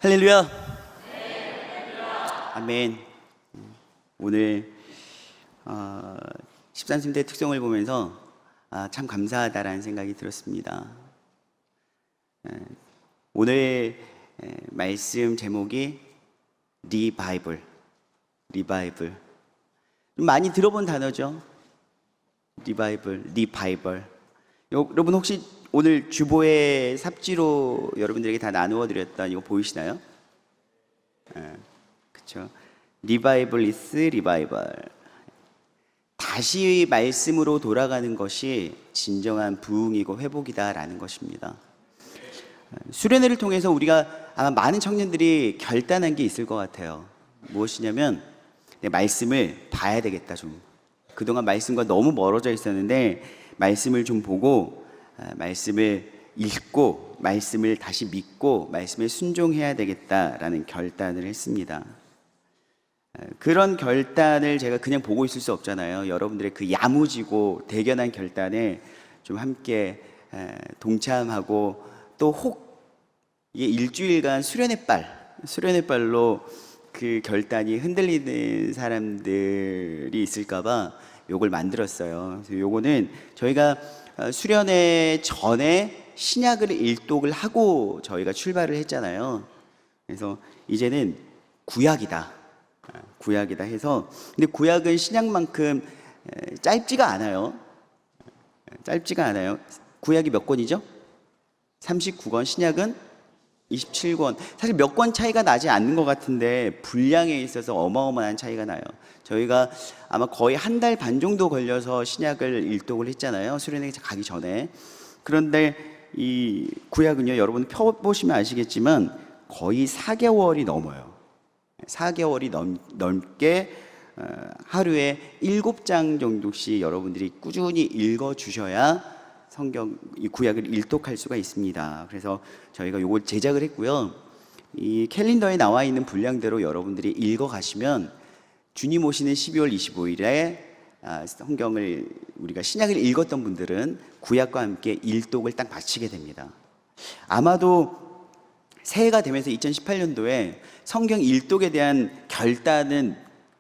할렐루야. 아멘. 오늘 13세대 특성을 보면서 참 감사하다라는 생각이 들었습니다. 오늘 말씀 제목이 리바이벌. 많이 들어본 단어죠. 리바이벌. 여러분 혹시 오늘 주보의 삽지로 여러분들에게 다 나누어 드렸던 이거 보이시나요? 그렇죠. 리바이벌 is 리바이벌. 다시 말씀으로 돌아가는 것이 진정한 부흥이고 회복이다라는 것입니다. 수련회를 통해서 우리가 아마 많은 청년들이 결단한 게 있을 것 같아요. 무엇이냐면 내 말씀을 봐야 되겠다. 좀 그동안 말씀과 너무 멀어져 있었는데 말씀을 좀 보고 말씀을 읽고 말씀을 다시 믿고 말씀에 순종해야 되겠다라는 결단을 했습니다. 그런 결단을 제가 그냥 보고 있을 수 없잖아요. 여러분들의 그 야무지고 대견한 결단에 좀 함께 동참하고 또 혹 이게 일주일간 수련회빨로 그 결단이 흔들리는 사람들이 있을까봐 요걸 만들었어요. 그래서 요거는 저희가 수련회 전에 신약을 일독을 하고 저희가 출발을 했잖아요. 그래서 이제는 구약이다 해서, 근데 구약은 신약만큼 짧지가 않아요. 구약이 몇 권이죠? 39권, 신약은 27권. 사실 몇 권 차이가 나지 않는 것 같은데 분량에 있어서 어마어마한 차이가 나요. 저희가 아마 거의 한 달 반 정도 걸려서 신약을 일독을 했잖아요. 수련회 가기 전에. 그런데 이 구약은요, 여러분 펴보시면 아시겠지만 거의 4개월이 넘어요. 4개월이 넘게 하루에 7장 정도씩 여러분들이 꾸준히 읽어주셔야 성경, 이 구약을 일독할 수가 있습니다. 그래서 저희가 요걸 제작을 했고요. 이 캘린더에 나와 있는 분량대로 여러분들이 읽어가시면 주님 오시는 12월 25일에 성경을 우리가 신약을 읽었던 분들은 구약과 함께 일독을 딱 마치게 됩니다. 아마도 새해가 되면서 2018년도에 성경 일독에 대한 결단은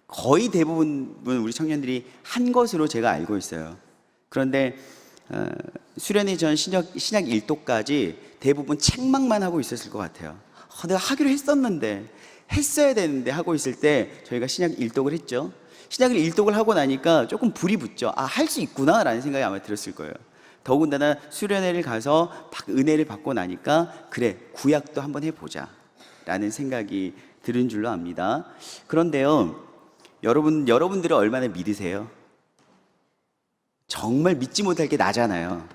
거의 대부분 우리 청년들이 한 것으로 제가 알고 있어요. 그런데 수련회 전 신약 일독까지 대부분 책망만 하고 있었을 것 같아요. 내가 하기로 했어야 되는데 하고 있을 때 저희가 신약 일독을 했죠. 신약을 일독을 하고 나니까 조금 불이 붙죠. 할 수 있구나 라는 생각이 아마 들었을 거예요. 더군다나 수련회를 가서 은혜를 받고 나니까 그래, 구약도 한번 해보자 라는 생각이 들은 줄로 압니다. 그런데요, 여러분들은 얼마나 믿으세요? 정말 믿지 못할 게 나잖아요.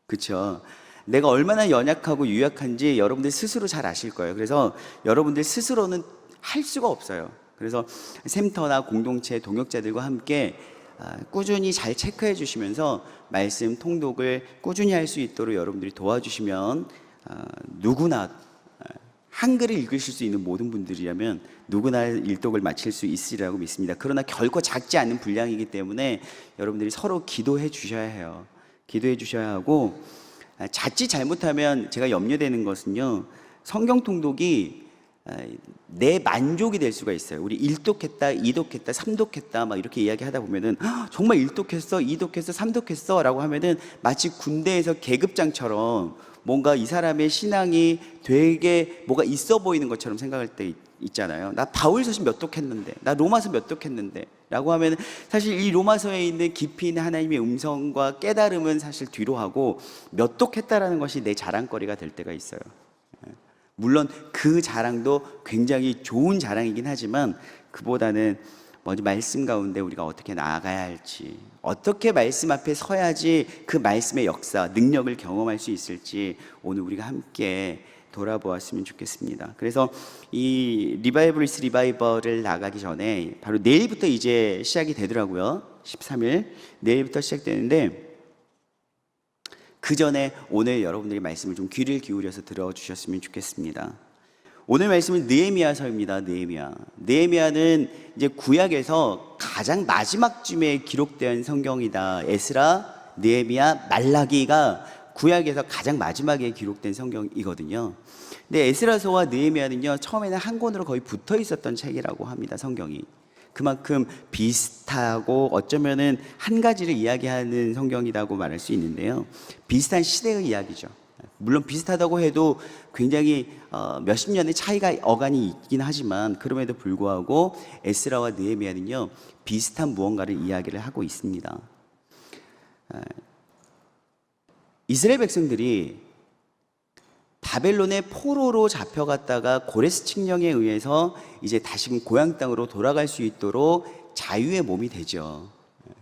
그렇죠? 내가 얼마나 연약하고 유약한지 여러분들 스스로 잘 아실 거예요. 그래서 여러분들 스스로는 할 수가 없어요. 그래서 샘터나 공동체 동역자들과 함께 꾸준히 잘 체크해 주시면서 말씀 통독을 꾸준히 할 수 있도록 여러분들이 도와주시면 누구나 한글을 읽으실 수 있는 모든 분들이라면 누구나 일독을 마칠 수 있으리라고 믿습니다. 그러나 결코 작지 않은 분량이기 때문에 여러분들이 서로 기도해 주셔야 해요. 기도해 주셔야 하고, 자칫 잘못하면 제가 염려되는 것은요, 성경 통독이 내 만족이 될 수가 있어요. 우리 1독했다, 2독했다, 3독했다 막 이렇게 이야기하다 보면은 정말 1독했어, 2독했어, 3독했어 라고 하면은 마치 군대에서 계급장처럼 뭔가 이 사람의 신앙이 되게 뭐가 있어 보이는 것처럼 생각할 때 있잖아요. 나 바울서신 몇 독했는데, 나 로마서 몇 독했는데 라고 하면 사실 이 로마서에 있는 깊이 있는 하나님의 음성과 깨달음은 사실 뒤로 하고 몇 독했다라는 것이 내 자랑거리가 될 때가 있어요. 물론 그 자랑도 굉장히 좋은 자랑이긴 하지만 그보다는 먼저 말씀 가운데 우리가 어떻게 나아가야 할지, 어떻게 말씀 앞에 서야지 그 말씀의 역사, 능력을 경험할 수 있을지 오늘 우리가 함께 돌아보았으면 좋겠습니다. 그래서 이 리바이벌리스 리바이벌을 나가기 전에 바로 내일부터 이제 시작이 되더라고요. 13일 내일부터 시작되는데 그 전에 오늘 여러분들이 말씀을 좀 귀를 기울여서 들어주셨으면 좋겠습니다. 오늘 말씀은 느헤미야서입니다. 느헤미야는 이제 구약에서 가장 마지막쯤에 기록된 성경이다. 에스라, 느헤미야, 말라기가 구약에서 가장 마지막에 기록된 성경이거든요. 근데 에스라서와 느헤미야는요, 처음에는 한 권으로 거의 붙어 있었던 책이라고 합니다. 성경이. 그만큼 비슷하고 어쩌면은 한 가지를 이야기하는 성경이라고 말할 수 있는데요. 비슷한 시대의 이야기죠. 물론 비슷하다고 해도 굉장히 몇십 년의 차이가 어간이 있긴 하지만 그럼에도 불구하고 에스라와 느헤미야는요, 비슷한 무언가를 이야기를 하고 있습니다. 이스라엘 백성들이 바벨론의 포로로 잡혀갔다가 고레스 칙령에 의해서 이제 다시금 고향 땅으로 돌아갈 수 있도록 자유의 몸이 되죠.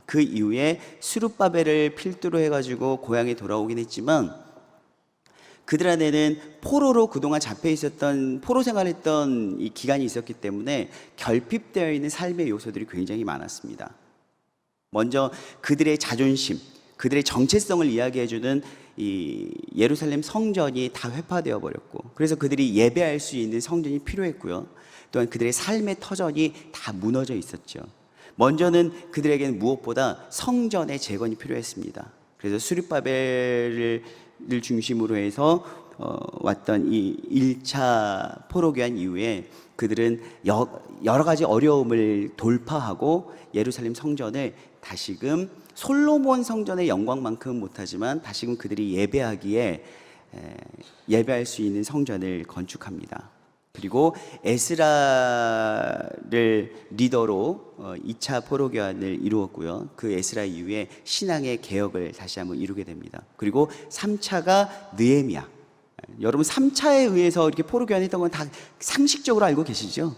그 이후에 수룹바벨을 필두로 해가지고 고향에 돌아오긴 했지만 그들 안에는 포로로 그동안 잡혀 있었던, 포로 생활했던 이 기간이 있었기 때문에 결핍되어 있는 삶의 요소들이 굉장히 많았습니다. 먼저 그들의 자존심, 그들의 정체성을 이야기해주는 이 예루살렘 성전이 다 회파되어 버렸고, 그래서 그들이 예배할 수 있는 성전이 필요했고요. 또한 그들의 삶의 터전이 다 무너져 있었죠. 먼저는 그들에게는 무엇보다 성전의 재건이 필요했습니다. 그래서 수립바벨을 중심으로 해서 왔던 이 1차 포로기한 이후에 그들은 여러 가지 어려움을 돌파하고 예루살렘 성전을 다시금 솔로몬 성전의 영광만큼은 못하지만 다시금 그들이 예배하기에 예배할 수 있는 성전을 건축합니다. 그리고 에스라를 리더로 2차 포로교환을 이루었고요. 그 에스라 이후에 신앙의 개혁을 다시 한번 이루게 됩니다. 그리고 3차가 느헤미야. 여러분 3차에 의해서 이렇게 포로교환했던 건 다 상식적으로 알고 계시죠?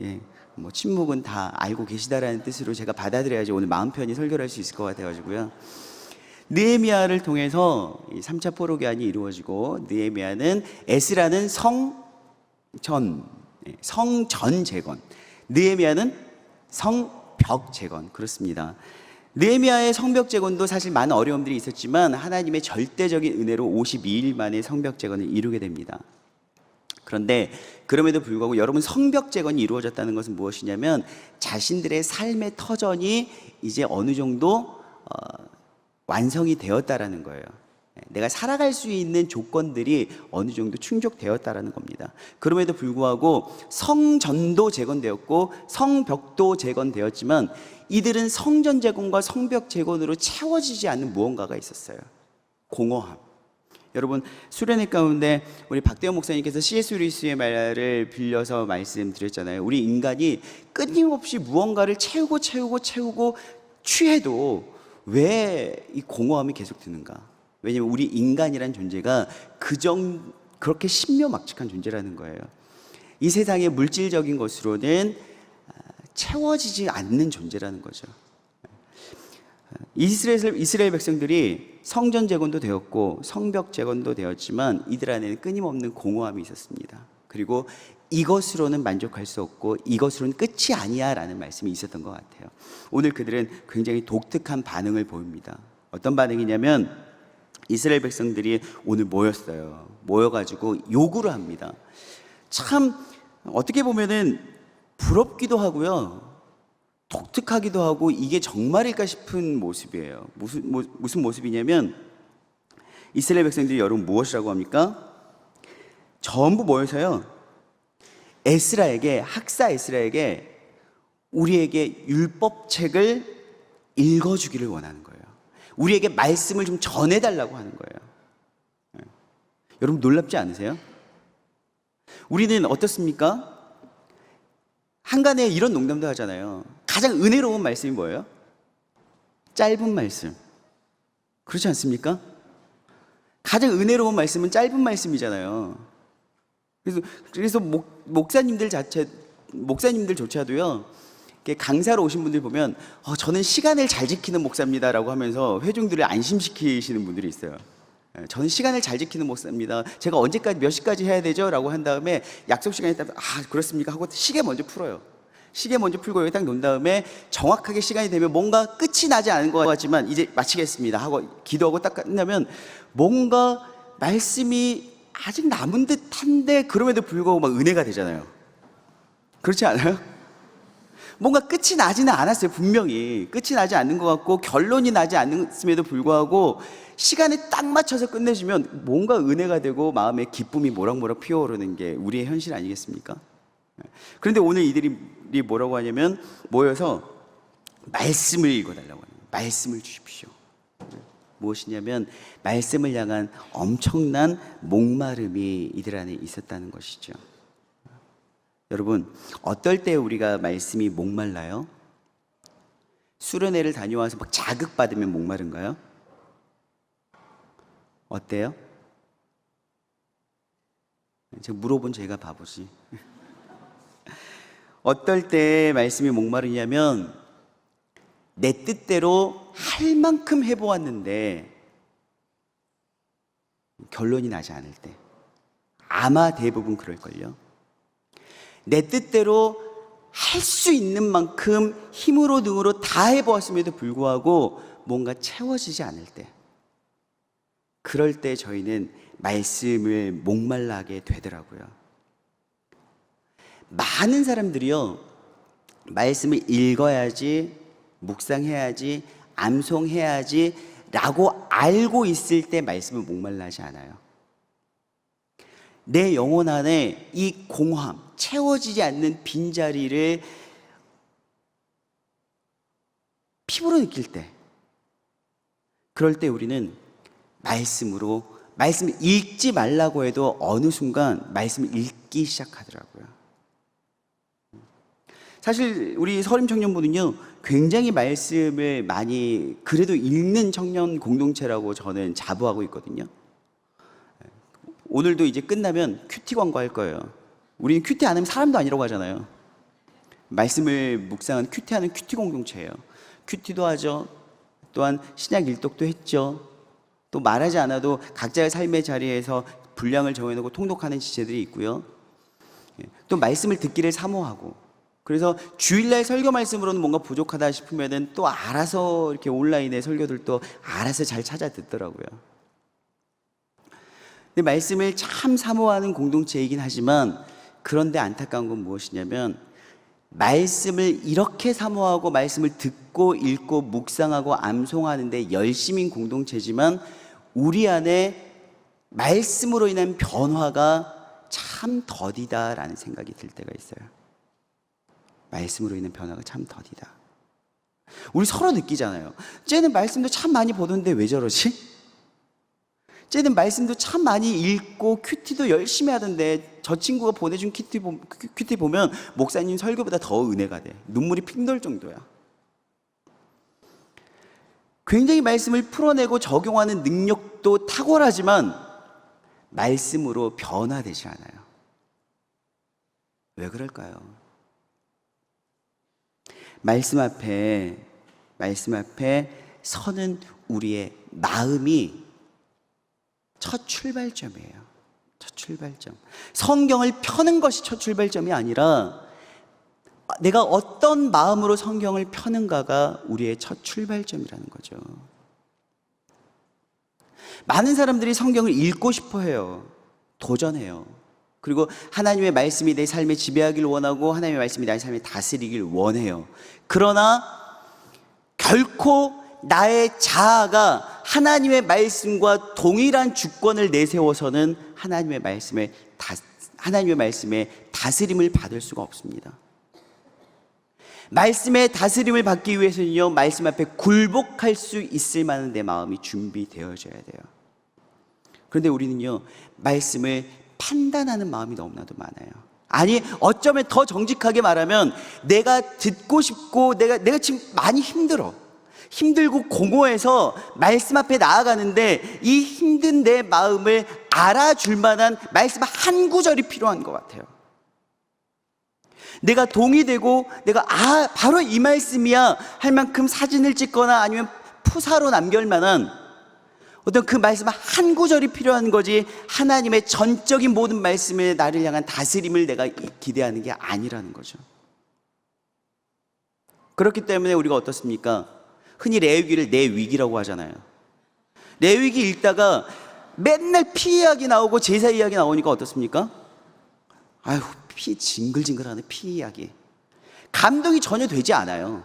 예. 뭐 침묵은 다 알고 계시다라는 뜻으로 제가 받아들여야지 오늘 마음 편히 설교를 할 수 있을 것 같아가지고요. 느헤미야를 통해서 3차 포로기한이 이루어지고 느헤미야는 에스라는 성전 재건, 느헤미야는 성벽 재건, 그렇습니다. 느헤미야의 성벽 재건도 사실 많은 어려움들이 있었지만 하나님의 절대적인 은혜로 52일 만에 성벽 재건을 이루게 됩니다. 그런데 그럼에도 불구하고 여러분, 성벽 재건이 이루어졌다는 것은 무엇이냐면 자신들의 삶의 터전이 이제 어느 정도 완성이 되었다라는 거예요. 내가 살아갈 수 있는 조건들이 어느 정도 충족되었다라는 겁니다. 그럼에도 불구하고 성전도 재건되었고 성벽도 재건되었지만 이들은 성전 재건과 성벽 재건으로 채워지지 않는 무언가가 있었어요. 공허함. 여러분, 수련회 가운데 우리 박대원 목사님께서 C.S. 루이스의 말을 빌려서 말씀드렸잖아요. 우리 인간이 끊임없이 무언가를 채우고 취해도 왜 이 공허함이 계속 드는가? 왜냐면 우리 인간이란 존재가 그렇게 신묘막측한 존재라는 거예요. 이 세상의 물질적인 것으로는 채워지지 않는 존재라는 거죠. 이스라엘 백성들이 성전 재건도 되었고 성벽 재건도 되었지만 이들 안에는 끊임없는 공허함이 있었습니다. 그리고 이것으로는 만족할 수 없고 이것으로는 끝이 아니야 라는 말씀이 있었던 것 같아요. 오늘 그들은 굉장히 독특한 반응을 보입니다. 어떤 반응이냐면 이스라엘 백성들이 오늘 모였어요. 모여가지고 요구를 합니다. 참 어떻게 보면은 부럽기도 하고요, 독특하기도 하고 이게 정말일까 싶은 모습이에요. 무슨 모습이냐면 이스라엘 백성들이 여러분 무엇이라고 합니까? 전부 모여서요, 학사 에스라에게 우리에게 율법책을 읽어주기를 원하는 거예요. 우리에게 말씀을 좀 전해달라고 하는 거예요. 여러분 놀랍지 않으세요? 우리는 어떻습니까? 한간에 이런 농담도 하잖아요. 가장 은혜로운 말씀이 뭐예요? 짧은 말씀. 그렇지 않습니까? 가장 은혜로운 말씀은 짧은 말씀이잖아요. 그래서 목사님들조차도요, 강사로 오신 분들 보면 저는 시간을 잘 지키는 목사입니다라고 하면서 회중들을 안심시키시는 분들이 있어요. 저는 시간을 잘 지키는 목사입니다. 제가 언제까지 몇 시까지 해야 되죠? 라고 한 다음에 약속 시간이 따면 그렇습니까? 하고 시계 먼저 풀어요. 시계 먼저 풀고 여기 딱 놓은 다음에 정확하게 시간이 되면 뭔가 끝이 나지 않은 것 같지만 이제 마치겠습니다 하고 기도하고 딱 끝나면 뭔가 말씀이 아직 남은 듯한데 그럼에도 불구하고 막 은혜가 되잖아요. 그렇지 않아요? 뭔가 끝이 나지는 않았어요. 분명히 끝이 나지 않는 것 같고 결론이 나지 않았음에도 불구하고 시간에 딱 맞춰서 끝내주면 뭔가 은혜가 되고 마음에 기쁨이 모락모락 피어오르는 게 우리의 현실 아니겠습니까? 그런데 오늘 이들이 뭐라고 하냐면 모여서 말씀을 읽어달라고 하는 거예요. 말씀을 주십시오. 무엇이냐면 말씀을 향한 엄청난 목마름이 이들 안에 있었다는 것이죠. 여러분, 어떨 때 우리가 말씀이 목말라요? 수련회를 다녀와서 막 자극받으면 목마른가요? 어때요? 제가 물어본 제가 바보지. 어떨 때 말씀이 목마르냐면 내 뜻대로 할 만큼 해보았는데 결론이 나지 않을 때. 아마 대부분 그럴걸요. 내 뜻대로 할 수 있는 만큼 힘으로 능으로 다 해보았음에도 불구하고 뭔가 채워지지 않을 때, 그럴 때 저희는 말씀을 목말라 하게 되더라고요. 많은 사람들이요, 말씀을 읽어야지, 묵상해야지, 암송해야지 라고 알고 있을 때 말씀을 목말라 하지 않아요. 내 영혼 안에 이 공허함, 채워지지 않는 빈자리를 피부로 느낄 때, 그럴 때 우리는 말씀으로, 말씀을 읽지 말라고 해도 어느 순간 말씀을 읽기 시작하더라고요. 사실 우리 서림 청년부는요, 굉장히 말씀을 많이 그래도 읽는 청년 공동체라고 저는 자부하고 있거든요. 오늘도 이제 끝나면 큐티 광고할 거예요. 우리는 큐티 안 하면 사람도 아니라고 하잖아요. 말씀을 묵상한 큐티하는 큐티 공동체예요. 큐티도 하죠. 또한 신약 일독도 했죠. 또 말하지 않아도 각자의 삶의 자리에서 분량을 정해놓고 통독하는 지체들이 있고요. 또 말씀을 듣기를 사모하고, 그래서 주일날 설교 말씀으로는 뭔가 부족하다 싶으면은 또 알아서 이렇게 온라인에 설교들도 알아서 잘 찾아 듣더라고요. 근데 말씀을 참 사모하는 공동체이긴 하지만, 그런데 안타까운 건 무엇이냐면 말씀을 이렇게 사모하고 말씀을 듣고 읽고 묵상하고 암송하는데 열심인 공동체지만 우리 안에 말씀으로 인한 변화가 참 더디다라는 생각이 들 때가 있어요. 말씀으로 인한 변화가 참 더디다. 우리 서로 느끼잖아요. 쟤는 말씀도 참 많이 보던데 왜 저러지? 쟤는 말씀도 참 많이 읽고 큐티도 열심히 하던데 저 친구가 보내준 큐티 보면 목사님 설교보다 더 은혜가 돼. 눈물이 핑 돌 정도야. 굉장히 말씀을 풀어내고 적용하는 능력도 탁월하지만 말씀으로 변화되지 않아요. 왜 그럴까요? 말씀 앞에 서는 우리의 마음이 첫 출발점이에요. 첫 출발점. 성경을 펴는 것이 첫 출발점이 아니라 내가 어떤 마음으로 성경을 펴는가가 우리의 첫 출발점이라는 거죠. 많은 사람들이 성경을 읽고 싶어 해요. 도전해요. 그리고 하나님의 말씀이 내 삶에 지배하길 원하고 하나님의 말씀이 내 삶에 다스리길 원해요. 그러나 결코 나의 자아가 하나님의 말씀과 동일한 주권을 내세워서는 하나님의 말씀에 다스림을 받을 수가 없습니다. 말씀의 다스림을 받기 위해서는요, 말씀 앞에 굴복할 수 있을 만한 내 마음이 준비되어져야 돼요. 그런데 우리는요, 말씀을 판단하는 마음이 너무나도 많아요. 아니, 어쩌면 더 정직하게 말하면 내가 듣고 싶고 내가 지금 많이 힘들고 공허해서 말씀 앞에 나아가는데 이 힘든 내 마음을 알아줄 만한 말씀 한 구절이 필요한 것 같아요. 내가 동의되고 내가 바로 이 말씀이야 할 만큼 사진을 찍거나 아니면 푸사로 남길 만한 어떤 그 말씀 한 구절이 필요한 거지, 하나님의 전적인 모든 말씀에 나를 향한 다스림을 내가 기대하는 게 아니라는 거죠. 그렇기 때문에 우리가 어떻습니까? 흔히 레위기를 내 위기라고 하잖아요. 레위기 읽다가 맨날 피 이야기 나오고 제사 이야기 나오니까 어떻습니까? 아휴, 피 징글징글하네, 피 이야기. 감동이 전혀 되지 않아요.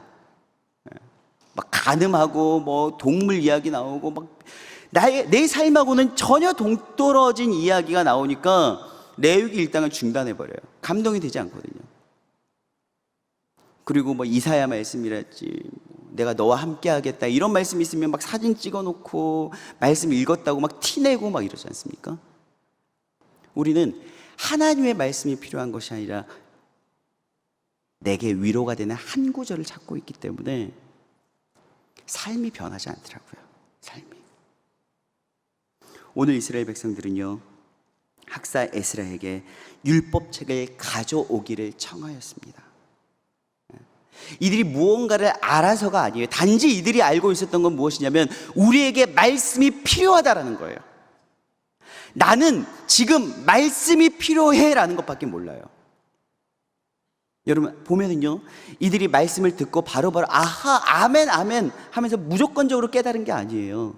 막 간음하고 뭐 동물 이야기 나오고 막 내 삶하고는 전혀 동떨어진 이야기가 나오니까 레위기 일당을 중단해버려요. 감동이 되지 않거든요. 그리고 뭐 이사야 말씀이랄지 내가 너와 함께 하겠다 이런 말씀이 있으면 막 사진 찍어놓고 말씀 읽었다고 막 티내고 막 이러지 않습니까? 우리는 하나님의 말씀이 필요한 것이 아니라 내게 위로가 되는 한 구절을 찾고 있기 때문에 삶이 변하지 않더라고요. 삶이. 오늘 이스라엘 백성들은요, 학사 에스라에게 율법책을 가져오기를 청하였습니다. 이들이 무언가를 알아서가 아니에요. 단지 이들이 알고 있었던 건 무엇이냐면 우리에게 말씀이 필요하다라는 거예요. 나는 지금 말씀이 필요해 라는 것밖에 몰라요. 여러분 보면은요, 이들이 말씀을 듣고 바로바로 아하 아멘 아멘 하면서 무조건적으로 깨달은 게 아니에요.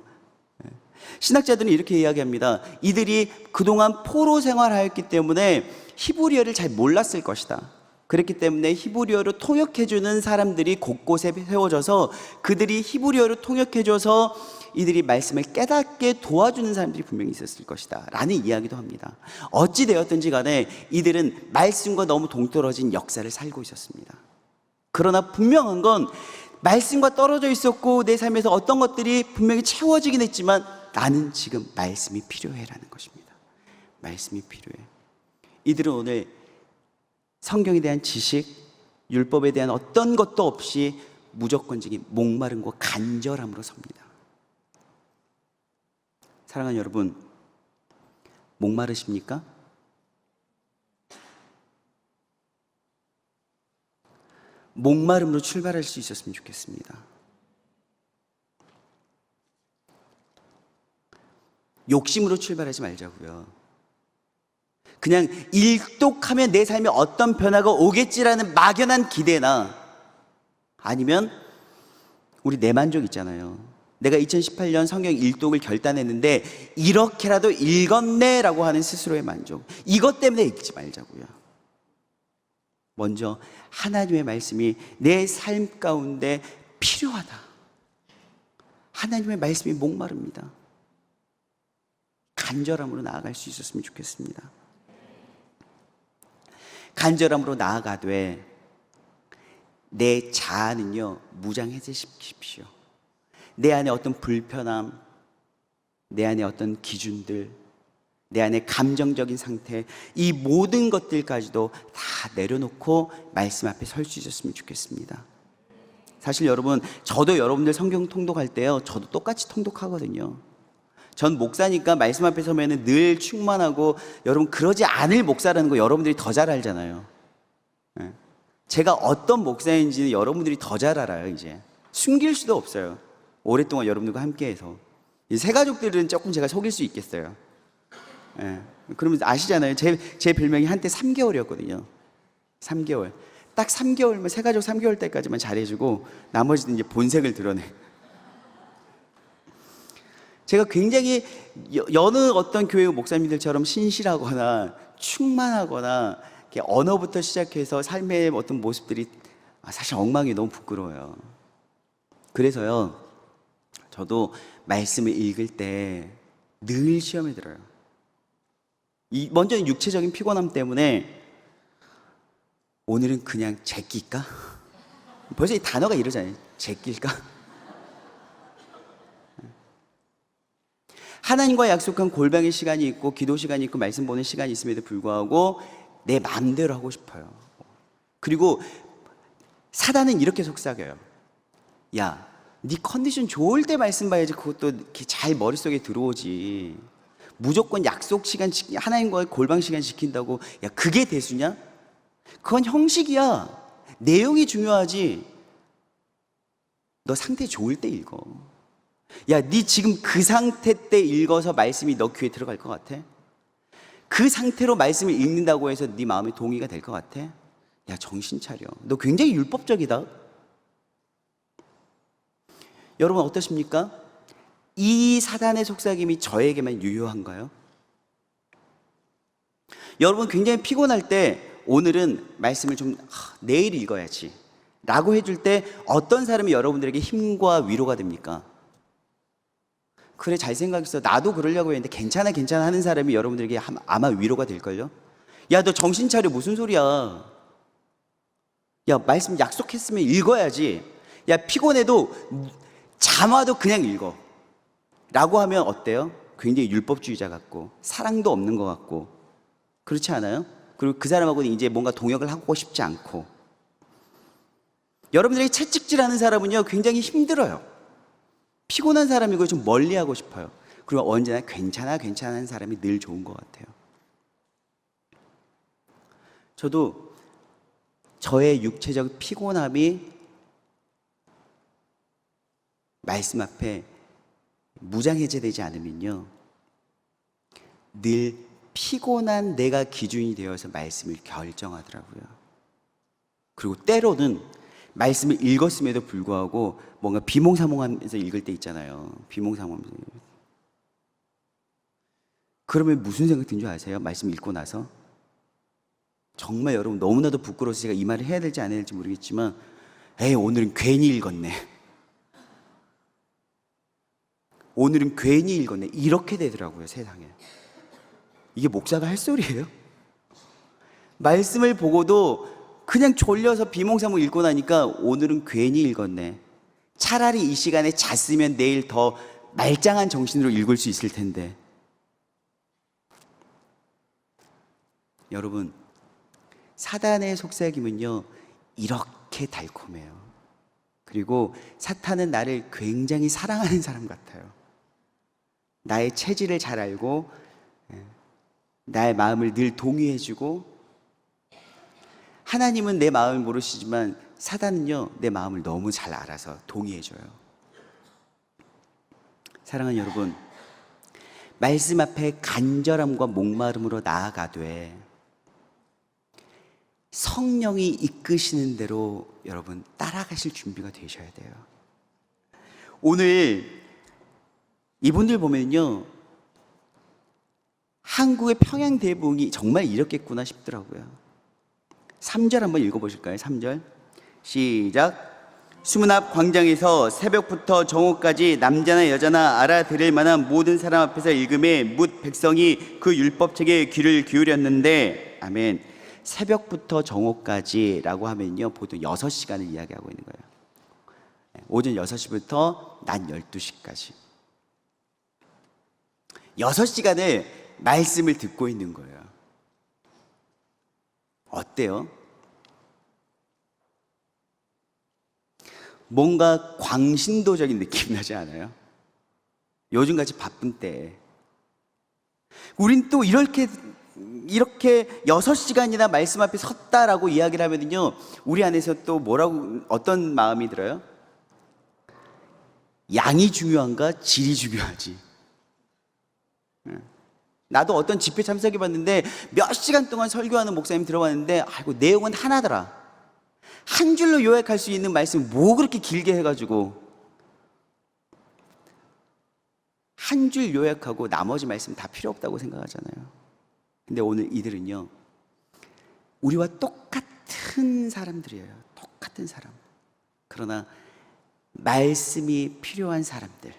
신학자들은 이렇게 이야기합니다. 이들이 그동안 포로 생활하였기 때문에 히브리어를 잘 몰랐을 것이다. 그렇기 때문에 히브리어로 통역해주는 사람들이 곳곳에 세워져서 그들이 히브리어로 통역해줘서 이들이 말씀을 깨닫게 도와주는 사람들이 분명히 있었을 것이다 라는 이야기도 합니다. 어찌 되었든지 간에 이들은 말씀과 너무 동떨어진 역사를 살고 있었습니다. 그러나 분명한 건 말씀과 떨어져 있었고 내 삶에서 어떤 것들이 분명히 채워지긴 했지만 나는 지금 말씀이 필요해라는 것입니다. 말씀이 필요해. 이들은 오늘 성경에 대한 지식, 율법에 대한 어떤 것도 없이 무조건적인 목마름과 간절함으로 섭니다. 사랑하는 여러분, 목마르십니까? 목마름으로 출발할 수 있었으면 좋겠습니다. 욕심으로 출발하지 말자고요. 그냥 일독하면 내 삶에 어떤 변화가 오겠지라는 막연한 기대나 아니면 우리 내만족 있잖아요. 내가 2018년 성경 일독을 결단했는데 이렇게라도 읽었네 라고 하는 스스로의 만족, 이것 때문에 읽지 말자고요. 먼저 하나님의 말씀이 내 삶 가운데 필요하다. 하나님의 말씀이 목마릅니다. 간절함으로 나아갈 수 있었으면 좋겠습니다. 간절함으로 나아가되 내 자아는요 무장해제시키십시오. 내 안에 어떤 불편함, 내 안에 어떤 기준들, 내 안에 감정적인 상태, 이 모든 것들까지도 다 내려놓고 말씀 앞에 설 수 있었으면 좋겠습니다. 사실 여러분, 저도 여러분들 성경 통독할 때요, 저도 똑같이 통독하거든요. 전 목사니까 말씀 앞에 서면은 늘 충만하고, 여러분 그러지 않을 목사라는 거 여러분들이 더 잘 알잖아요. 제가 어떤 목사인지는 여러분들이 더 잘 알아요. 이제 숨길 수도 없어요. 오랫동안 여러분들과 함께해서. 새 가족들은 조금 제가 속일 수 있겠어요. 그러면 아시잖아요. 제 별명이 한때 3개월이었거든요. 3개월. 딱 3개월만, 새 가족 3개월 때까지만 잘해주고 나머지는 이제 본색을 드러내. 제가 굉장히 여느 어떤 교회 목사님들처럼 신실하거나 충만하거나 이렇게 언어부터 시작해서 삶의 어떤 모습들이 사실 엉망이 너무 부끄러워요. 그래서요, 저도 말씀을 읽을 때 늘 시험에 들어요. 먼저는 육체적인 피곤함 때문에 오늘은 그냥 제낄까? 벌써 이 단어가 이러잖아요. 제낄까? 하나님과 약속한 골방의 시간이 있고 기도 시간이 있고 말씀 보는 시간이 있음에도 불구하고 내 마음대로 하고 싶어요. 그리고 사단은 이렇게 속삭여요. 야, 네 컨디션 좋을 때 말씀 봐야지 그것도 이렇게 잘 머릿속에 들어오지. 무조건 약속 시간, 하나님과의 골방 시간 지킨다고 야 그게 대수냐? 그건 형식이야. 내용이 중요하지. 너 상태 좋을 때 읽어. 야, 네 지금 그 상태 때 읽어서 말씀이 너 귀에 들어갈 것 같아? 그 상태로 말씀을 읽는다고 해서 네 마음에 동의가 될 것 같아? 야, 정신 차려. 너 굉장히 율법적이다. 여러분 어떠십니까? 이 사단의 속삭임이 저에게만 유효한가요? 여러분 굉장히 피곤할 때 오늘은 말씀을 좀 내일 읽어야지 라고 해줄 때 어떤 사람이 여러분들에게 힘과 위로가 됩니까? 그래, 잘 생각했어. 나도 그러려고 했는데 괜찮아 괜찮아 하는 사람이 여러분들에게 아마 위로가 될걸요. 야, 너 정신 차려. 무슨 소리야. 야, 말씀 약속했으면 읽어야지. 야, 피곤해도 잠 와도 그냥 읽어 라고 하면 어때요? 굉장히 율법주의자 같고 사랑도 없는 것 같고, 그렇지 않아요? 그리고 그 사람하고는 이제 뭔가 동역을 하고 싶지 않고. 여러분들이 채찍질하는 사람은요 굉장히 힘들어요. 피곤한 사람이고 좀 멀리하고 싶어요. 그리고 언제나 괜찮아 괜찮아 하는 사람이 늘 좋은 것 같아요. 저도 저의 육체적 피곤함이 말씀 앞에 무장해제되지 않으면요 늘 피곤한 내가 기준이 되어서 말씀을 결정하더라고요. 그리고 때로는 말씀을 읽었음에도 불구하고 뭔가 비몽사몽하면서 읽을 때 있잖아요. 비몽사몽하면서. 그러면 무슨 생각 든 줄 아세요? 말씀 읽고 나서 정말 여러분 너무나도 부끄러워서 제가 이 말을 해야 될지 안 해야 될지 모르겠지만, 에이, 오늘은 괜히 읽었네. 오늘은 괜히 읽었네. 이렇게 되더라고요, 세상에. 이게 목사가 할 소리예요? 말씀을 보고도 그냥 졸려서 비몽사몽 읽고 나니까 오늘은 괜히 읽었네. 차라리 이 시간에 잤으면 내일 더 말짱한 정신으로 읽을 수 있을 텐데. 여러분, 사단의 속삭임은요 이렇게 달콤해요. 그리고 사탄은 나를 굉장히 사랑하는 사람 같아요. 나의 체질을 잘 알고 나의 마음을 늘 동의해주고, 하나님은 내 마음을 모르시지만 사단은요 내 마음을 너무 잘 알아서 동의해줘요. 사랑하는 여러분, 말씀 앞에 간절함과 목마름으로 나아가되 성령이 이끄시는 대로 여러분 따라가실 준비가 되셔야 돼요. 오늘 이분들 보면요 한국의 평양대부흥이 정말 이렇겠구나 싶더라고요. 3절 한번 읽어보실까요? 3절 시작. 수문 앞 광장에서 새벽부터 정오까지 남자나 여자나 알아들을 만한 모든 사람 앞에서 읽음에 뭇 백성이 그 율법책에 귀를 기울였는데, 아멘. 새벽부터 정오까지라고 하면요 보통 6시간을 이야기하고 있는 거예요. 오전 6시부터 낮 12시까지 6시간을 말씀을 듣고 있는 거예요. 어때요? 뭔가 광신도적인 느낌 나지 않아요? 요즘같이 바쁜 때 우린 또 이렇게 6시간이나 말씀 앞에 섰다라고 이야기를 하면요 우리 안에서 또 뭐라고, 어떤 마음이 들어요? 양이 중요한가 질이 중요하지. 나도 어떤 집회 참석해 봤는데 몇 시간 동안 설교하는 목사님 들어봤는데, 아이고 내용은 하나더라. 한 줄로 요약할 수 있는 말씀 뭐 그렇게 길게 해가지고 한 줄 요약하고 나머지 말씀 다 필요 없다고 생각하잖아요. 근데 오늘 이들은요 우리와 똑같은 사람들이에요. 똑같은 사람. 그러나 말씀이 필요한 사람들,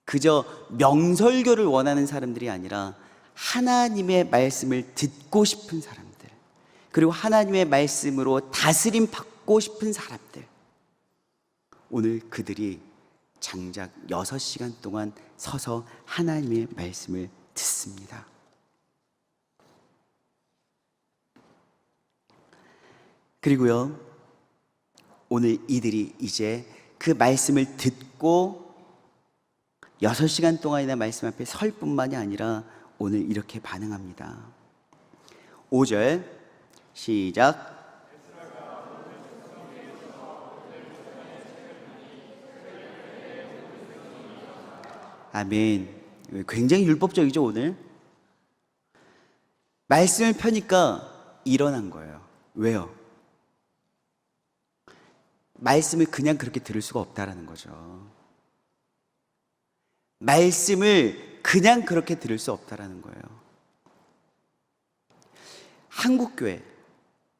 그저 명설교를 원하는 사람들이 아니라 하나님의 말씀을 듣고 싶은 사람들, 그리고 하나님의 말씀으로 다스림 받고 싶은 사람들, 오늘 그들이 장작 6시간 동안 서서 하나님의 말씀을 듣습니다. 그리고요 오늘 이들이 이제 그 말씀을 듣고 6시간 동안이나 말씀 앞에 설 뿐만이 아니라 오늘 이렇게 반응합니다. 5절 시작. 아멘. 굉장히 율법적이죠. 오늘 말씀을 펴니까 일어난 거예요. 왜요? 말씀을 그냥 그렇게 들을 수가 없다라는 거죠. 말씀을 그냥 그렇게 들을 수 없다라는 거예요. 한국교회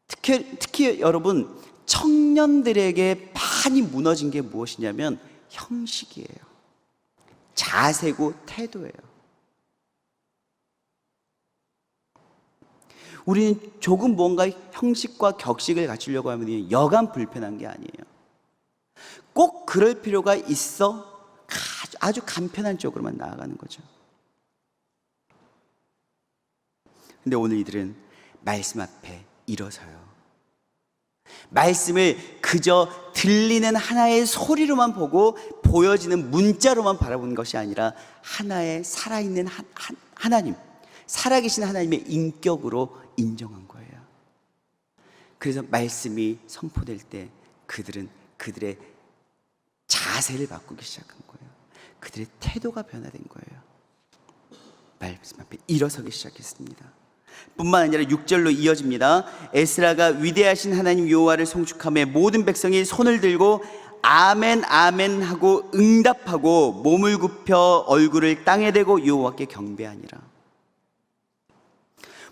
특히 여러분 청년들에게 많이 무너진 게 무엇이냐면 형식이에요. 자세고 태도예요. 우리는 조금 뭔가 형식과 격식을 갖추려고 하면 여간 불편한 게 아니에요. 꼭 그럴 필요가 있어 아주 간편한 쪽으로만 나아가는 거죠. 근데 오늘 이들은 말씀 앞에 일어서요. 말씀을 그저 들리는 하나의 소리로만 보고 보여지는 문자로만 바라보는 것이 아니라 하나의 살아있는 하나님, 살아계신 하나님의 인격으로 인정한 거예요. 그래서 말씀이 선포될 때 그들은 그들의 자세를 바꾸기 시작한 거예요. 그들의 태도가 변화된 거예요. 말씀 앞에 일어서기 시작했습니다. 뿐만 아니라 6절로 이어집니다. 에스라가 위대하신 하나님 여호와를 송축하며 모든 백성이 손을 들고 아멘 아멘 하고 응답하고 몸을 굽혀 얼굴을 땅에 대고 여호와께 경배하니라.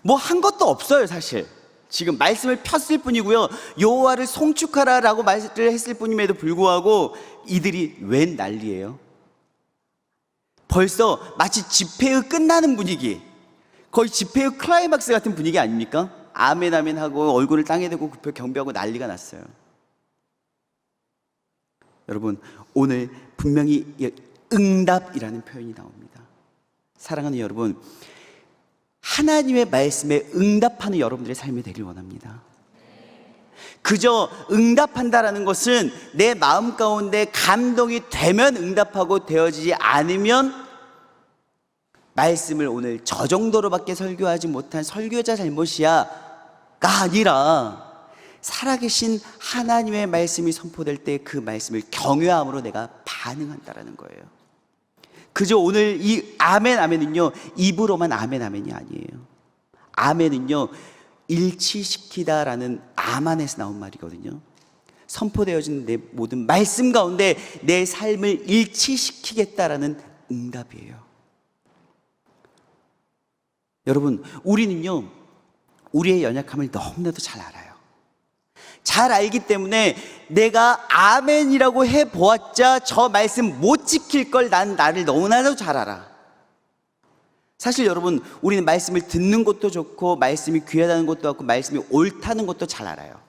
뭐 한 것도 없어요. 사실 지금 말씀을 폈을 뿐이고요, 여호와를 송축하라라고 말을 했을 뿐임에도 불구하고 이들이 웬 난리예요? 벌써 마치 집회의 끝나는 분위기, 거의 집회의 클라이막스 같은 분위기 아닙니까? 아멘 아멘 하고 얼굴을 땅에 대고 굽혀 경배하고 난리가 났어요. 여러분, 오늘 분명히 응답이라는 표현이 나옵니다. 사랑하는 여러분, 하나님의 말씀에 응답하는 여러분들의 삶이 되길 원합니다. 그저 응답한다라는 것은 내 마음 가운데 감동이 되면 응답하고 되어지지 않으면 말씀을 오늘 저 정도로밖에 설교하지 못한 설교자 잘못이야가 아니라 살아계신 하나님의 말씀이 선포될 때 그 말씀을 경외함으로 내가 반응한다라는 거예요. 그저 오늘 이 아멘 아멘은요, 입으로만 아멘 아멘이 아니에요. 아멘은요, 일치시키다라는 아만에서 나온 말이거든요. 선포되어진 내 모든 말씀 가운데 내 삶을 일치시키겠다라는 응답이에요. 여러분, 우리는요, 우리의 연약함을 너무나도 잘 알아요. 잘 알기 때문에 내가 아멘이라고 해보았자 저 말씀 못 지킬 걸 난 나를 너무나도 잘 알아. 사실 여러분, 우리는 말씀을 듣는 것도 좋고 말씀이 귀하다는 것도 같고 말씀이 옳다는 것도 잘 알아요.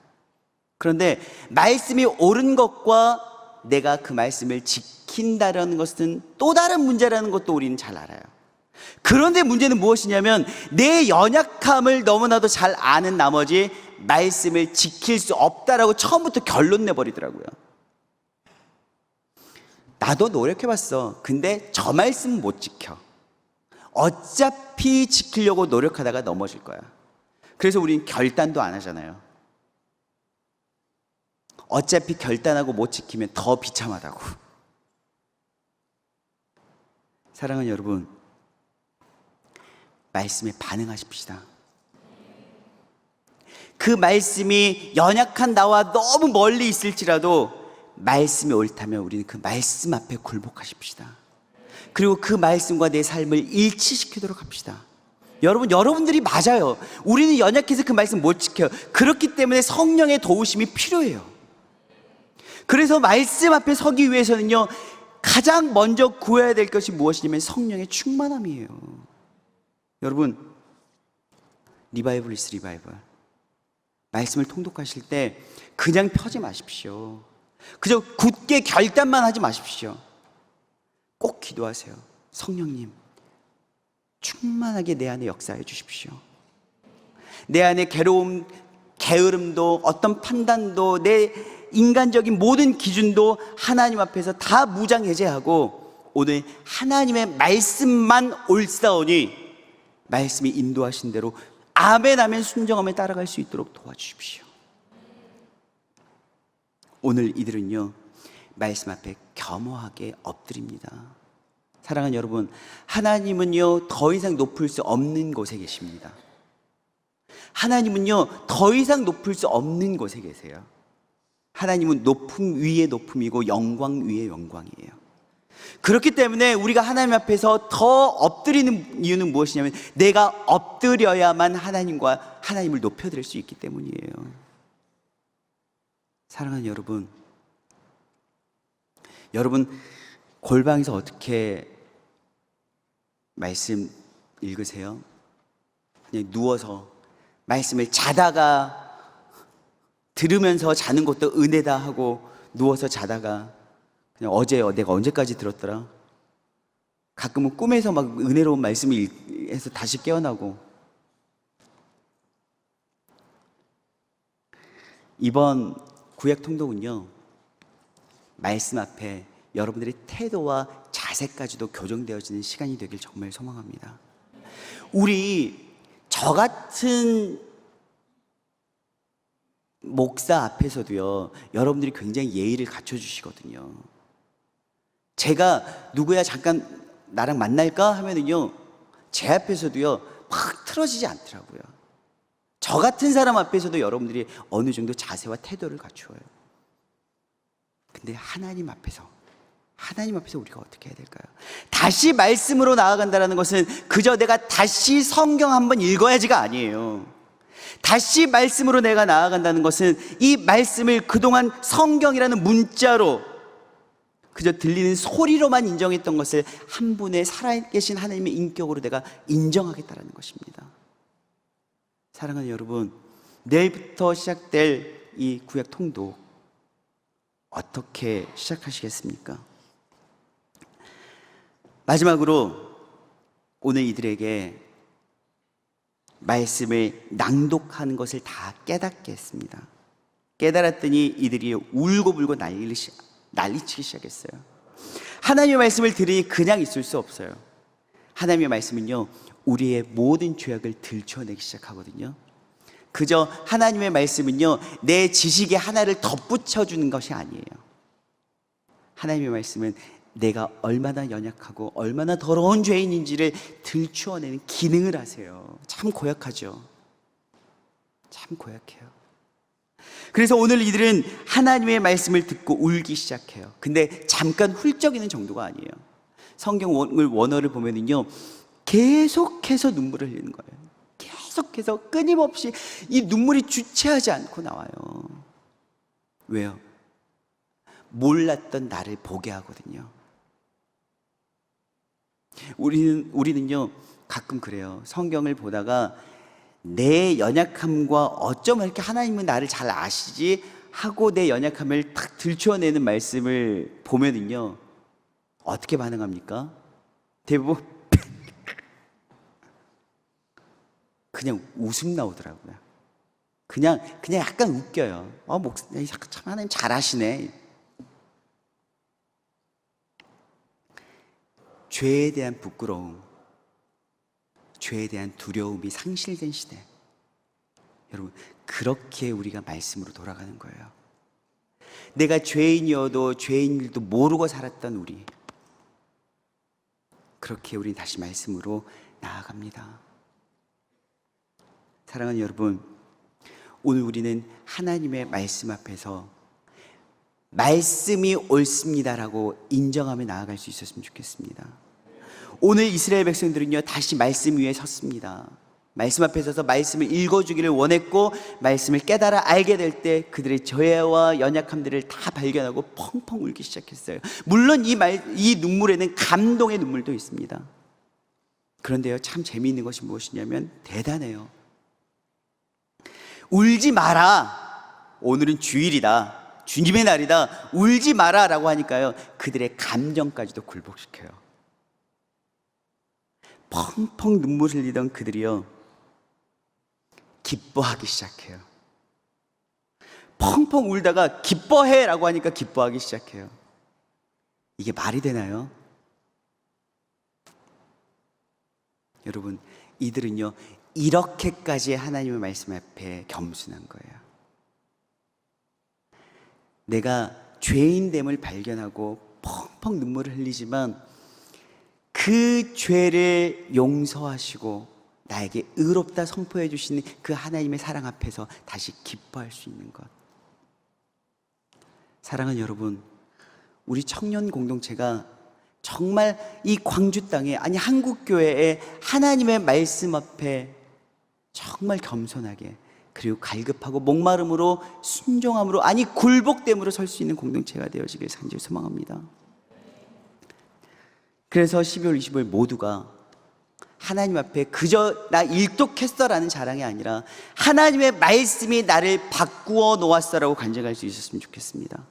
그런데 말씀이 옳은 것과 내가 그 말씀을 지킨다는 것은 또 다른 문제라는 것도 우리는 잘 알아요. 그런데 문제는 무엇이냐면 내 연약함을 너무나도 잘 아는 나머지 말씀을 지킬 수 없다라고 처음부터 결론 내버리더라고요. 나도 노력해봤어. 근데 저 말씀 못 지켜. 어차피 지키려고 노력하다가 넘어질 거야. 그래서 우린 결단도 안 하잖아요. 어차피 결단하고 못 지키면 더 비참하다고. 사랑하는 여러분, 말씀에 반응하십시다. 그 말씀이 연약한 나와 너무 멀리 있을지라도 말씀이 옳다면 우리는 그 말씀 앞에 굴복하십시다. 그리고 그 말씀과 내 삶을 일치시키도록 합시다. 여러분들이 맞아요. 우리는 연약해서 그 말씀 못 지켜요. 그렇기 때문에 성령의 도우심이 필요해요. 그래서 말씀 앞에 서기 위해서는요, 가장 먼저 구해야 될 것이 무엇이냐면 성령의 충만함이에요. 여러분, 리바이벌 이스 리바이벌. 말씀을 통독하실 때 그냥 펴지 마십시오. 그저 굳게 결단만 하지 마십시오. 꼭 기도하세요. 성령님, 충만하게 내 안에 역사해 주십시오. 내 안에 괴로움, 게으름도, 어떤 판단도, 내 인간적인 모든 기준도 하나님 앞에서 다 무장해제하고 오늘 하나님의 말씀만 옳사오니 말씀이 인도하신 대로 아멘 아멘 순종하며 따라갈 수 있도록 도와주십시오. 오늘 이들은요, 말씀 앞에 겸허하게 엎드립니다. 사랑하는 여러분, 하나님은요 더 이상 높을 수 없는 곳에 계십니다. 하나님은요 더 이상 높을 수 없는 곳에 계세요. 하나님은 높음 위에 높음이고 영광 위에 영광이에요. 그렇기 때문에 우리가 하나님 앞에서 더 엎드리는 이유는 무엇이냐면 내가 엎드려야만 하나님을 높여드릴 수 있기 때문이에요. 사랑하는 여러분, 여러분 골방에서 어떻게 말씀 읽으세요? 그냥 누워서 말씀을 자다가 들으면서 자는 것도 은혜다 하고 누워서 자다가 그냥 어제 내가 언제까지 들었더라? 가끔은 꿈에서 막 은혜로운 말씀을 해서 다시 깨어나고. 이번 구약 통독은요, 말씀 앞에 여러분들의 태도와 자세까지도 교정되어지는 시간이 되길 정말 소망합니다. 우리 저 같은 목사 앞에서도요, 여러분들이 굉장히 예의를 갖춰주시거든요. 제가 누구야 잠깐 나랑 만날까 하면은요, 제 앞에서도요 막 틀어지지 않더라고요. 저 같은 사람 앞에서도 여러분들이 어느 정도 자세와 태도를 갖추어요. 근데 하나님 앞에서 우리가 어떻게 해야 될까요? 다시 말씀으로 나아간다는 것은 그저 내가 다시 성경 한번 읽어야지가 아니에요. 다시 말씀으로 내가 나아간다는 것은 이 말씀을 그동안 성경이라는 문자로 그저 들리는 소리로만 인정했던 것을 한 분의 살아계신 하나님의 인격으로 내가 인정하겠다는 것입니다. 사랑하는 여러분, 내일부터 시작될 이 구약 통독 어떻게 시작하시겠습니까? 마지막으로 오늘 이들에게 말씀을 낭독하는 것을 다 깨닫게 했습니다. 깨달았더니 이들이 울고불고 난리치기 시작했어요. 하나님의 말씀을 들으니 그냥 있을 수 없어요. 하나님의 말씀은요, 우리의 모든 죄악을 들춰내기 시작하거든요. 그저 하나님의 말씀은요, 내 지식의 하나를 덧붙여주는 것이 아니에요. 하나님의 말씀은 내가 얼마나 연약하고 얼마나 더러운 죄인인지를 들추어내는 기능을 하세요. 참 고약하죠. 참 고약해요. 그래서 오늘 이들은 하나님의 말씀을 듣고 울기 시작해요. 근데 잠깐 훌쩍이는 정도가 아니에요. 성경을 원어를 보면은요, 계속해서 눈물을 흘리는 거예요. 계속해서 끊임없이 이 눈물이 주체하지 않고 나와요. 왜요? 몰랐던 나를 보게 하거든요. 우리는요 가끔 그래요. 성경을 보다가 내 연약함과 어쩌면 이렇게 하나님은 나를 잘 아시지 하고 내 연약함을 탁 들춰내는 말씀을 보면은요 어떻게 반응합니까? 대부분 그냥 웃음 나오더라고요. 그냥 약간 웃겨요. 참 하나님 잘 아시네. 죄에 대한 부끄러움, 죄에 대한 두려움이 상실된 시대. 여러분, 그렇게 우리가 말씀으로 돌아가는 거예요. 내가 죄인이어도 죄인 일도 모르고 살았던 우리, 그렇게 우리 다시 말씀으로 나아갑니다. 사랑하는 여러분, 오늘 우리는 하나님의 말씀 앞에서 말씀이 옳습니다라고 인정하며 나아갈 수 있었으면 좋겠습니다. 오늘 이스라엘 백성들은요 다시 말씀 위에 섰습니다. 말씀 앞에 서서 말씀을 읽어주기를 원했고, 말씀을 깨달아 알게 될 때 그들의 죄와 연약함들을 다 발견하고 펑펑 울기 시작했어요. 물론 이 눈물에는 감동의 눈물도 있습니다. 그런데요, 참 재미있는 것이 무엇이냐면 대단해요. 울지 마라, 오늘은 주일이다, 주님의 날이다, 울지 마라 라고 하니까요 그들의 감정까지도 굴복시켜요. 펑펑 눈물 흘리던 그들이요 기뻐하기 시작해요. 펑펑 울다가 기뻐해 라고 하니까 기뻐하기 시작해요. 이게 말이 되나요? 여러분, 이들은요 이렇게까지 하나님의 말씀 앞에 겸손한 거예요. 내가 죄인됨을 발견하고 펑펑 눈물을 흘리지만 그 죄를 용서하시고 나에게 의롭다 선포해 주시는 그 하나님의 사랑 앞에서 다시 기뻐할 수 있는 것. 사랑하는 여러분, 우리 청년 공동체가 정말 이 광주 땅에, 아니 한국교회에 하나님의 말씀 앞에 정말 겸손하게, 그리고 갈급하고 목마름으로, 순종함으로, 아니 굴복됨으로 설 수 있는 공동체가 되어지길 간절히 소망합니다. 그래서 12월 25일 모두가 하나님 앞에 그저 나 일독했어라는 자랑이 아니라 하나님의 말씀이 나를 바꾸어 놓았어라고 간증할 수 있었으면 좋겠습니다.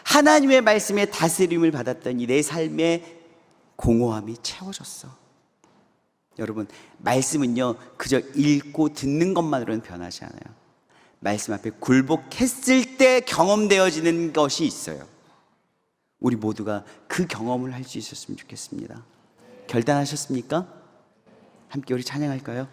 하나님의 말씀에 다스림을 받았더니 내 삶의 공허함이 채워졌어. 여러분, 말씀은요 그저 읽고 듣는 것만으로는 변하지 않아요. 말씀 앞에 굴복했을 때 경험되어지는 것이 있어요. 우리 모두가 그 경험을 할 수 있었으면 좋겠습니다. 결단하셨습니까? 함께 우리 찬양할까요?